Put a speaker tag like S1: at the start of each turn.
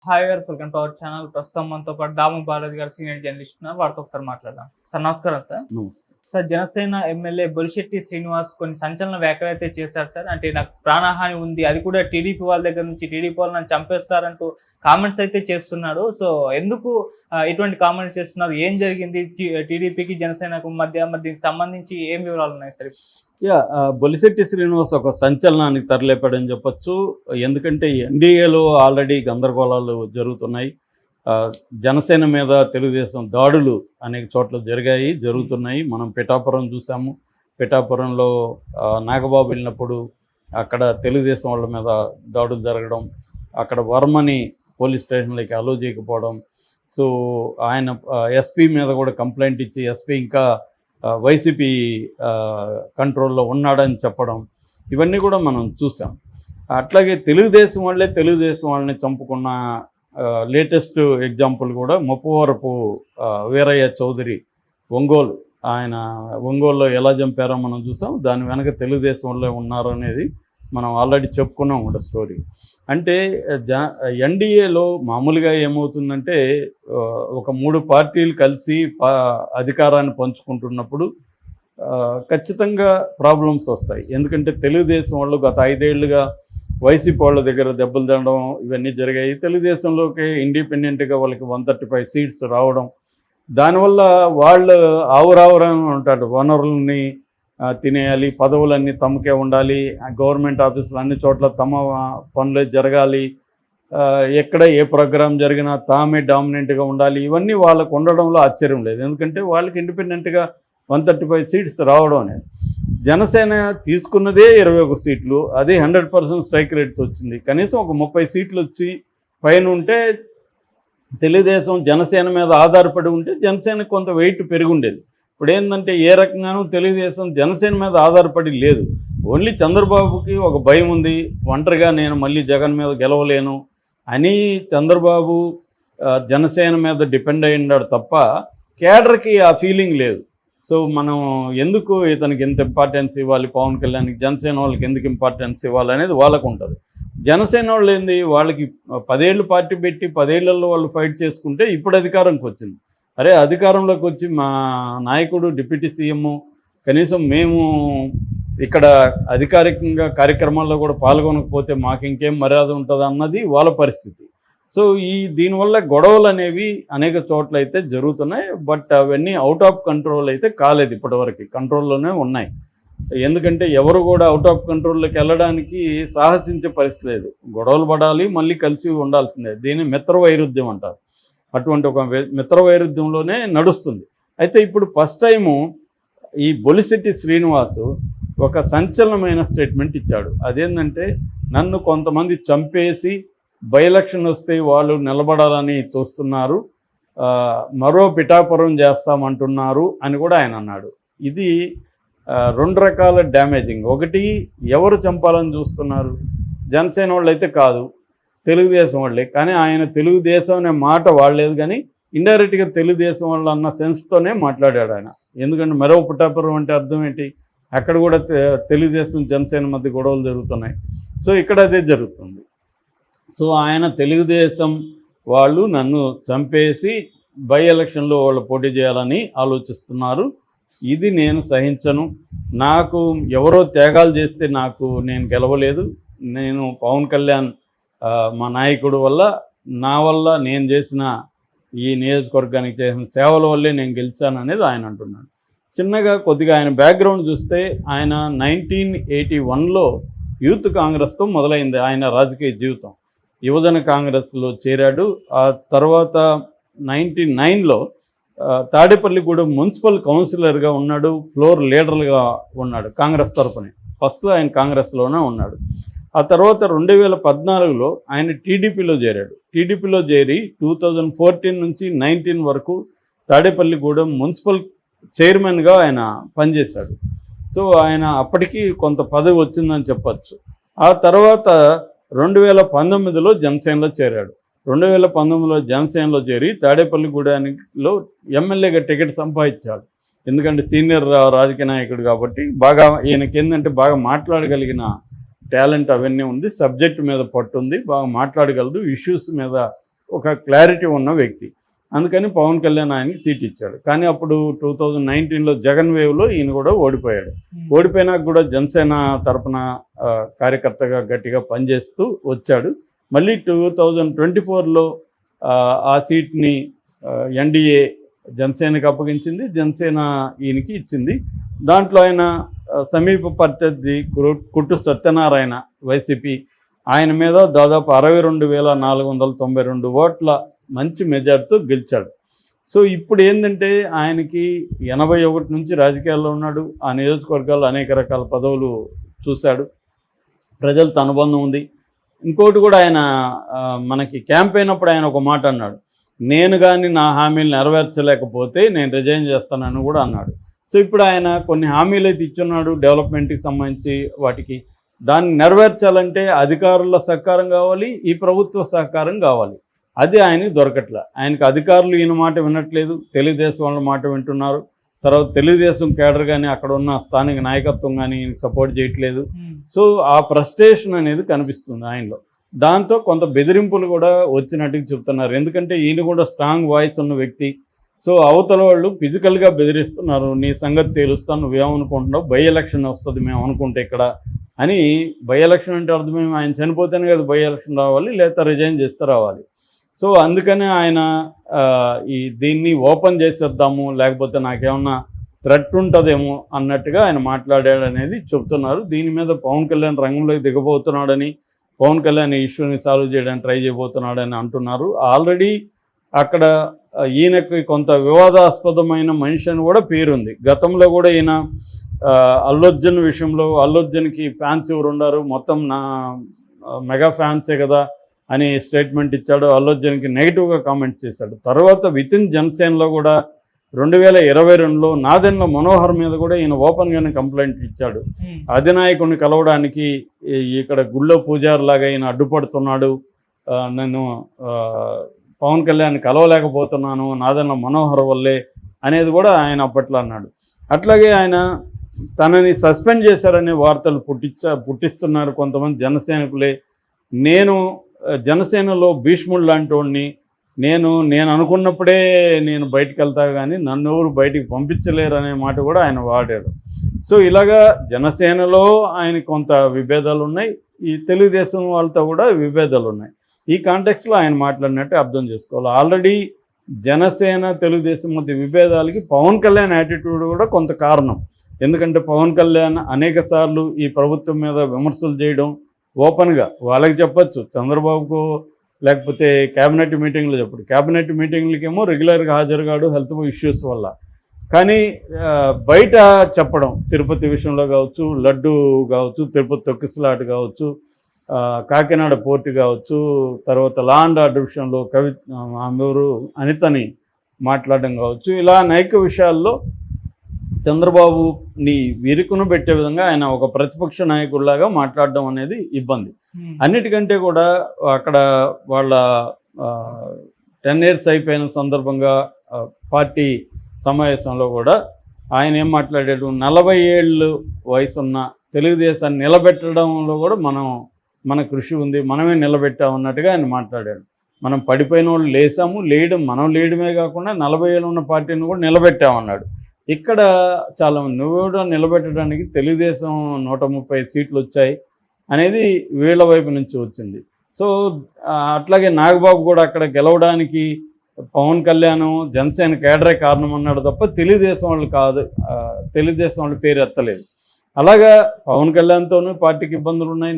S1: Hi గారు, welcome to our channel. ప్రస్తుతం మనతో పాటు దాము బాలాజీ గారు సీనియర్ జర్నలిస్ట్ ఉన్నారు. వారితో ఒకసారి మాట్లాడదాం. సార్ నమస్కారం. సార్
S2: నమస్తే.
S1: సార్ జనసేన ఎమ్మెల్యే బొలిశెట్టి శ్రీనివాస్ కొన్ని సంచలన వ్యాఖ్యలు అయితే చేశారు సార్. అంటే నాకు ప్రాణహాని ఉంది, అది కూడా టీడీపీ వాళ్ళ దగ్గర నుంచి, టీడీపీ వాళ్ళు నన్ను చంపేస్తారంటూ కామెంట్స్ అయితే చేస్తున్నాడు. సో ఎందుకు ఇటువంటి కామెంట్స్ చేస్తున్నారు, ఏం జరిగింది, టీడీపీకి జనసేనకు మధ్య, మరి దీనికి సంబంధించి ఏం వివరాలు ఉన్నాయి సార్?
S2: బొలిశెట్టి శ్రీనివాస్ ఒక సంచలనానికి తరలేపాడని చెప్పొచ్చు. ఎందుకంటే ఎన్డీఏలో ఆల్రెడీ గందరగోళాలు జరుగుతున్నాయి. జనసేన మీద తెలుగుదేశం దాడులు అనేక చోట్ల జరుగుతున్నాయి. మనం పిఠాపురం చూసాము. పిఠాపురంలో నాగబాబు వెళ్ళినప్పుడు అక్కడ తెలుగుదేశం వాళ్ళ మీద దాడులు జరగడం, అక్కడ వర్మని పోలీస్ స్టేషన్లోకి అలో చేయకపోవడం, సో ఆయన ఎస్పీ మీద కూడా కంప్లైంట్ ఇచ్చి ఎస్పీ ఇంకా వైసీపీ కంట్రోల్లో ఉన్నాడని చెప్పడం, ఇవన్నీ కూడా మనం చూసాం. అట్లాగే తెలుగుదేశం వాళ్ళని చంపుకున్న లేటెస్ట్ ఎగ్జాంపుల్ కూడా ముప్పవరపు వీరయ్య చౌదరి ఒంగోలు. ఆయన ఒంగోలులో ఎలా చంపారో మనం చూసాం. దాని వెనక తెలుగుదేశం వాళ్ళే ఉన్నారు అనేది మనం ఆల్రెడీ చెప్పుకున్నాం కూడా స్టోరీ. అంటే ఎన్డీఏలో మామూలుగా ఏమవుతుందంటే ఒక 3 పార్టీలు కలిసి అధికారాన్ని పంచుకుంటున్నప్పుడు ఖచ్చితంగా ప్రాబ్లమ్స్ వస్తాయి. ఎందుకంటే తెలుగుదేశం వాళ్ళు గత 5 ఏళ్లుగా వైసీపీ వాళ్ళ దగ్గర దెబ్బలు తినడం ఇవన్నీ జరిగాయి. తెలుగుదేశంలోకి ఇండిపెండెంట్గా వాళ్ళకి 135 సీట్స్ రావడం, దానివల్ల వాళ్ళు ఆవురావురని ఉంటాడు. వనరులని తినేయాలి, పదవులన్నీ తమకే ఉండాలి, గవర్నమెంట్ ఆఫీసులు అన్ని చోట్ల తమ పనులే జరగాలి, ఎక్కడ ఏ ప్రోగ్రాం జరిగినా తామే డామినెంట్గా ఉండాలి. ఇవన్నీ వాళ్ళకు ఉండడంలో ఆశ్చర్యం లేదు. ఎందుకంటే వాళ్ళకి ఇండిపెండెంట్గా 135 సీట్స్ రావడం అనేది. జనసేన తీసుకున్నదే 21 సీట్లు, అది 100% స్ట్రైక్ రేట్తో వచ్చింది. కనీసం ఒక 30 సీట్లు వచ్చి పైన ఉంటే తెలుగుదేశం జనసేన మీద ఆధారపడి ఉంటే జనసేన కొంత వెయిట్ పెరిగి ఉండేది. ఇప్పుడు ఏంటంటే ఏ రకంగానూ తెలుగుదేశం జనసేన మీద ఆధారపడి లేదు. ఓన్లీ చంద్రబాబుకి ఒక భయం ఉంది, ఒంటరిగా నేను మళ్ళీ జగన్ మీద గెలవలేను అని చంద్రబాబు జనసేన మీద డిపెండ్ అయి ఉన్నాడు తప్ప కేడర్కి ఆ ఫీలింగ్ లేదు. సో మనం ఎందుకు ఇతనికి ఎంత ఇంపార్టెన్స్ ఇవ్వాలి, పవన్ కళ్యాణ్కి జనసేన వాళ్ళకి ఎందుకు ఇంపార్టెన్స్ ఇవ్వాలి అనేది వాళ్ళకు ఉంటుంది. జనసేన వాళ్ళు ఏంది, వాళ్ళకి 10 ఏళ్ళు పార్టీ పెట్టి 10 ఏళ్లలో వాళ్ళు ఫైట్ చేసుకుంటే ఇప్పుడు అధికారంకి వచ్చింది. అరే అధికారంలోకి వచ్చి మా నాయకుడు డిప్యూటీ సీఎం, కనీసం మేము ఇక్కడ అధికారికంగా కార్యక్రమాల్లో కూడా పాల్గొనకపోతే మాకు ఇంకేం మర్యాద ఉంటుంది అన్నది వాళ్ళ పరిస్థితి. సో దీనివల్ల గొడవలు అనేవి అనేక చోట్ల అయితే జరుగుతున్నాయి. బట్ అవన్నీ అవుట్ ఆఫ్ కంట్రోల్ అయితే కాలేదు, ఇప్పటివరకు కంట్రోల్లోనే ఉన్నాయి. ఎందుకంటే ఎవరు కూడా అవుట్ ఆఫ్ కంట్రోల్లోకి వెళ్ళడానికి సాహసించే పరిస్థితి లేదు. గొడవలు పడాలి, మళ్ళీ కలిసి ఉండాల్సిందే. దీన్ని మిత్ర వైరుధ్యం అంటారు. అటువంటి ఒక మిత్ర వైరుధ్యంలోనే నడుస్తుంది. అయితే ఇప్పుడు ఫస్ట్ టైము ఈ బొలిశెట్టి శ్రీనివాసు ఒక సంచలనమైన స్టేట్మెంట్ ఇచ్చాడు. అదేంటంటే నన్ను కొంతమంది చంపేసి బై ఎలక్షన్ వస్తే వాళ్ళు నిలబడాలని చూస్తున్నారు, మరో పిఠాపురం చేస్తామంటున్నారు అని కూడా ఆయన అన్నాడు. ఇది 2 రకాల డ్యామేజింగ్. ఒకటి, ఎవరు చంపాలని చూస్తున్నారు? జనసేన వాళ్ళు అయితే కాదు, తెలుగుదేశం వాళ్ళే. కానీ ఆయన తెలుగుదేశం అనే మాట వాడలేదు, కానీ ఇండైరెక్ట్గా తెలుగుదేశం వాళ్ళు అన్న సెన్స్తోనే మాట్లాడాడు ఆయన. ఎందుకంటే మరో పిఠాపురం అంటే అర్థం ఏంటి? అక్కడ కూడా తెలుగుదేశం జనసేన మధ్య గొడవలు జరుగుతున్నాయి. సో ఇక్కడ అదే జరుగుతుంది. సో ఆయన తెలుగుదేశం వాళ్ళు నన్ను చంపేసి బై ఎలక్షన్లో వాళ్ళు పోటీ చేయాలని ఆలోచిస్తున్నారు, ఇది నేను సహించను. నాకు ఎవరో త్యాగాలు చేస్తే నేను గెలవలేదు. నేను పవన్ కళ్యాణ్ మా నాయకుడు వల్ల, నా వల్ల, నేను చేసిన ఈ నియోజకవర్గానికి చేసిన సేవల వల్లే నేను గెలిచాను అనేది ఆయన అంటున్నాడు. చిన్నగా కొద్దిగా ఆయన బ్యాక్గ్రౌండ్ చూస్తే ఆయన 1981లో యూత్ కాంగ్రెస్తో మొదలైంది ఆయన రాజకీయ జీవితం. యువజన కాంగ్రెస్లో చేరాడు. ఆ తర్వాత 1999లో తాడేపల్లిగూడెం మున్సిపల్ కౌన్సిలర్గా ఉన్నాడు, ఫ్లోర్ లీడర్గా ఉన్నాడు కాంగ్రెస్ తరఫున. ఫస్ట్లో ఆయన కాంగ్రెస్లోనే ఉన్నాడు. ఆ తర్వాత 2014లో ఆయన టీడీపీలో చేరాడు. టీడీపీలో చేరి 2014 నుంచి 19 వరకు తాడేపల్లిగూడెం మున్సిపల్ చైర్మన్గా ఆయన పనిచేశాడు. సో ఆయన అప్పటికి కొంత పదవి వచ్చిందని చెప్పచ్చు. ఆ తర్వాత 2019లో జనసేనలో చేరాడు. 2019లో జనసేనలో చేరి తాడేపల్లిగూడెంలో ఎమ్మెల్యేగా టికెట్ సంపాదించాడు. ఎందుకంటే సీనియర్ రాజకీయ నాయకుడు కాబట్టి బాగా ఈయనకి ఏంటంటే బాగా మాట్లాడగలిగిన టాలెంట్ అవన్నీ ఉంది, సబ్జెక్ట్ మీద పట్టుంది, బాగా మాట్లాడగలడు, ఇష్యూస్ మీద ఒక క్లారిటీ ఉన్న వ్యక్తి. అందుకని పవన్ కళ్యాణ్ ఆయనకి సీట్ ఇచ్చాడు. కానీ అప్పుడు 2019లో జగన్ వేవ్లో ఈయన కూడా ఓడిపోయాడు. ఓడిపోయినాక కూడా జనసేన తరపున కార్యకర్తగా గట్టిగా పనిచేస్తూ వచ్చాడు. మళ్ళీ 2024లో ఆ సీట్ని ఎన్డీఏ జనసేనకి అప్పగించింది, జనసేన ఈయనకి ఇచ్చింది. దాంట్లో ఆయన సమీప ప్రత్యర్థి కుట్టు సత్యనారాయణ వైసీపీ ఆయన మీద దాదాపు 62,492 ఓట్ల మంచి మెజార్టీతో గెలిచాడు. సో ఇప్పుడు ఏంటంటే ఆయనకి 81 నుంచి రాజకీయాల్లో ఉన్నాడు. ఆ నియోజకవర్గాల్లో అనేక రకాల పదవులు చూశాడు, ప్రజలతో అనుబంధం ఉంది. ఇంకోటి కూడా ఆయన మనకి క్యాంపెయిన్ అప్పుడు ఆయన ఒక మాట అన్నాడు, నేను కానీ నా హామీలు నెరవేర్చలేకపోతే నేను రిజైన్ చేస్తానని కూడా అన్నాడు. సో ఇప్పుడు ఆయన కొన్ని హామీలు అయితే ఇచ్చున్నాడు డెవలప్మెంట్కి సంబంధించి, వాటికి దాన్ని నెరవేర్చాలంటే అధికారుల సహకారం కావాలి, ఈ ప్రభుత్వ సహకారం కావాలి. అది ఆయనకి దొరకట్లే. ఆయనకు అధికారులు ఈయన మాట వినట్లేదు, తెలుగుదేశం వాళ్ళ మాట వింటున్నారు. తర్వాత తెలుగుదేశం కేడర్ కానీ అక్కడ ఉన్న స్థానిక నాయకత్వం కానీ సపోర్ట్ చేయట్లేదు. సో ఆ ఫ్రస్ట్రేషన్ అనేది కనిపిస్తుంది ఆయనలో. దాంతో కొంత బెదిరింపులు కూడా వచ్చినట్టుగా చెప్తున్నారు. ఎందుకంటే ఈయన కూడా స్ట్రాంగ్ వాయిస్ ఉన్న వ్యక్తి. సో అవతల వాళ్ళు ఫిజికల్గా బెదిరిస్తున్నారు, నీ సంగతి తేలుస్తాను, నువ్వేమనుకుంటున్నావు, బై ఎలక్షన్ వస్తుంది మేము అనుకుంటే ఇక్కడ అని. బై ఎలక్షన్ అంటే అర్థమేమి, ఆయన చనిపోతేనే కదా బై ఎలక్షన్ రావాలి, లేదా రిజైన్ చేస్తే రావాలి. సో అందుకనే ఆయన దీన్ని ఓపెన్ చేసేద్దాము, లేకపోతే నాకేమన్నా థ్రెట్ ఉంటుందేమో అన్నట్టుగా ఆయన మాట్లాడాడు అనేది చెప్తున్నారు. దీని మీద పవన్ కళ్యాణ్ రంగంలోకి దిగబోతున్నాడని, పవన్ కళ్యాణ్ ఈ ఇష్యూని సాల్వ్ చేయడానికి ట్రై చేయబోతున్నాడని అంటున్నారు. ఆల్రెడీ అక్కడ ఈయనకి కొంత వివాదాస్పదమైన మనిషి అని కూడా పేరుంది. గతంలో కూడా ఈయన అల్లు అర్జున్ విషయంలో అల్లు అర్జున్కి ఫ్యాన్స్ ఎవరు ఉన్నారు, మొత్తం నా మెగా ఫ్యాన్సే కదా అని స్టేట్మెంట్ ఇచ్చాడు. అల్లు అర్జున్కి నెగిటివ్గా కామెంట్ చేశాడు. తర్వాత వితిన్ జనసేనలో కూడా 2022లో నాదెండ్ల మనోహర్ మీద కూడా ఈయన ఓపెన్గానే కంప్లైంట్ ఇచ్చాడు. అధినాయకుడిని కలవడానికి ఇక్కడ గుళ్ళో పూజారిలాగా ఈయన అడ్డుపడుతున్నాడు, నేను పవన్ కళ్యాణ్ కలవలేకపోతున్నాను నాదెండ్ల మనోహర్ వల్లే అనేది కూడా ఆయన అప్పట్లో అన్నాడు. అట్లాగే ఆయన తనని సస్పెండ్ చేశారనే వార్తలు పుట్టిస్తున్నారు కొంతమంది జనసైనికులే. నేను జనసేనలో భీష్ముడు లాంటి వాడిని, నేను అనుకున్నప్పుడే నేను బయటకు వెళ్తా కానీ నన్ను ఎవరు బయటికి పంపించలేరు అనే మాట కూడా ఆయన వాడాడు. సో ఇలాగా జనసేనలో ఆయన కొంత విభేదాలు ఉన్నాయి, ఈ తెలుగుదేశం వాళ్ళతో కూడా విభేదాలు ఉన్నాయి. ఈ కాంటెక్స్లో ఆయన మాట్లాడినట్టు అర్థం చేసుకోవాలి. ఆల్రెడీ జనసేన తెలుగుదేశం మధ్య విభేదాలకి పవన్ కళ్యాణ్ యాటిట్యూడ్ కూడా కొంత కారణం. ఎందుకంటే పవన్ కళ్యాణ్ అనేక సార్లు ఈ ప్రభుత్వం మీద విమర్శలు చేయడం ఓపెన్గా వాళ్ళకి చెప్పచ్చు, చంద్రబాబుకు లేకపోతే క్యాబినెట్ మీటింగ్లో చెప్పడు. క్యాబినెట్ మీటింగ్లకేమో రెగ్యులర్గా హాజరుగాడు హెల్త్ ఇష్యూస్ వల్ల. కానీ బయట చెప్పడం, తిరుపతి విషయంలో కావచ్చు, లడ్డు కావచ్చు, తిరుపతి తొక్కిసలాట కావచ్చు, కాకినాడ పోర్టు కావచ్చు, తర్వాత లా అండ్ ఆర్డర్ విషయంలో ఆమెరు అనితని మాట్లాడడం కావచ్చు, ఇలా అనేక విషయాల్లో చంద్రబాబుని విరుకును పెట్టే విధంగా ఆయన ఒక ప్రతిపక్ష నాయకుడిలాగా మాట్లాడడం అనేది ఇబ్బంది. అన్నిటికంటే కూడా అక్కడ వాళ్ళ 10 years అయిపోయిన సందర్భంగా పార్టీ సమావేశంలో కూడా ఆయన ఏం మాట్లాడాడు, 40 ఏళ్ళు వయసున్న తెలుగుదేశాన్ని నిలబెట్టడంలో కూడా మన కృషి ఉంది, మనమే నిలబెట్టామన్నట్టుగా ఆయన మాట్లాడాడు. మనం పడిపోయిన వాళ్ళు మనం లేయడమే కాకుండా 40 ఏళ్ళు ఉన్న పార్టీని కూడా నిలబెట్టామన్నాడు. ఇక్కడ చాలామంది నువ్వు కూడా నిలబెట్టడానికి తెలుగుదేశం 130 సీట్లు వచ్చాయి అనేది వీళ్ళ వైపు నుంచి వచ్చింది. సో అట్లాగే నాగబాబు కూడా అక్కడ గెలవడానికి పవన్ కళ్యాణ్ జనసేన కేడరే కారణం అన్నాడు తప్ప తెలుగుదేశం వాళ్ళు కాదు, తెలుగుదేశం వాళ్ళ పేరు ఎత్తలేదు. అలాగా పవన్ కళ్యాణ్తోనూ పార్టీకి ఇబ్బందులు ఉన్నాయి.